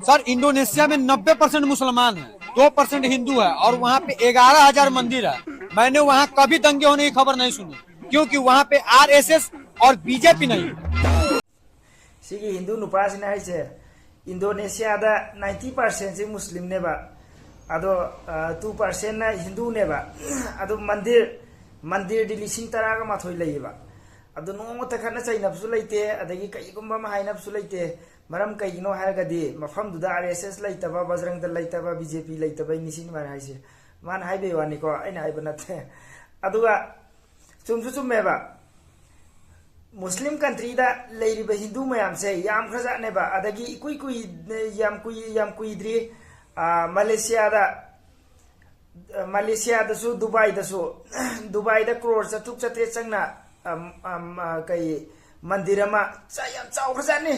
Sir Indonesia में 90% मुसलमान है, 2% हिंदू है और वहाँ पे 11,000 मंदिर है। मैंने वहाँ कभी दंगे होने की खबर नहीं सुनी, क्योंकि वहाँ पे RSS और बीजेपी नहीं है। सिगी हिंदू नुपासिना है इंडोनेशिया दा 90% से मुस्लिम ने बा अदो 2% ना हिंदू ने बा अदो मंदिर डिलीसिंग तरह का माथोई लेबा अदो नोंग तखना चाइनबसु लेते अदगी कईगुंबा माहाइनबसु लेते मरम कईगिनो हारगदी मफम दुदा RSS लेतबा Bajrang Dal लेतबा BJP लेतबा Nissin मार हाइसे मान हाइबे वानी को आइना हाइबा नथे अदुगा चुमसु चुमेबा मुस्लिम कंट्री दा लेरिबा हिंदू मयाम से याम खजानेबा अदगी कुई याम कुइद्री मलेशिया दसु दुबई दा क्रोर चतुक चत्रे चंगना कई मंदिर मा याम चाउ खजाने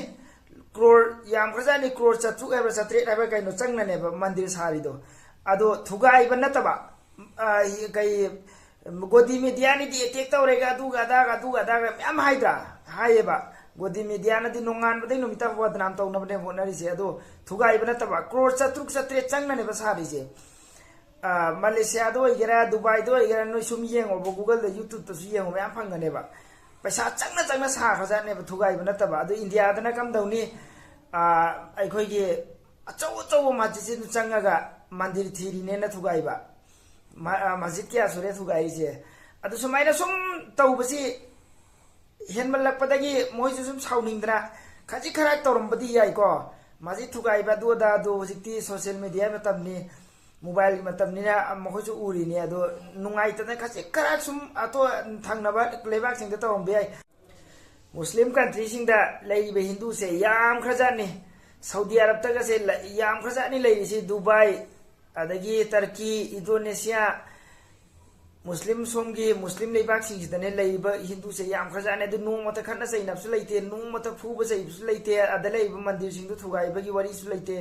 क्रोर याम खजाने क्रोर चतुक एबा चत्रे एबा कइनो चंगनाने मंदिर सारिदो अदो थुगाइबा नतबा कई गोदी मीडिया ने दी अटैक तौरेगा दुगा मैम हाइद्रा हाइबा गोदी मीडिया ने दी नोंगान बदे नुमिता बदनाम तौनबने होनरिसे अदो थुगाइबा नतबा क्रोर चतुक चत्रे चंगनाने बसारिसे मलेशिया दो इगरा दुबई दो इगरा नो सुम येंगो गूगल द यूट्यूब तो सु येंगो मैम फंगनेबा पैसा चंगना सा खजाने थुगाइबा नतबा अदो इंडिया दना कम दौनी अखोइगे अचौ माजिसे चंगागा मंदिर थीरिने न थुगाइबा मस्जिद क्या सुरे थुगाइसे अदो सुमाइना सुम तौबसी हेनमलकपदगी मोइसु सुम साउनिंगद्रा खजि खरा तौरमबदी याइको मस्जिद थुगाइबा दो हजिक्ति सोशल मीडिया मतमनी मोबाइल मतमनिना मखोसु उरिने अदो नुंगाइतना खजि खरा सुम अतो थांगनबा लेबाक सिंगदा तौरमबे याइ मुस्लिम कंट्री सिंगदा लेइबे हिंदू से याम खजानी सऊदी अरब तक से याम खजानी लेइसी दुबई अदगी टर्की इंडोनेशिया मुस्लिम सोमगी मुस्लिम लेबाक सिंगदने लेइबा हिंदू से याम खजाने दु नोंमत खन्ना सैनबसु लेइते नोंमत फुबा सैबसु लेइते अदा लेइबा मंदिर सिंगदु थुगाइबगी वरिसु लेइते।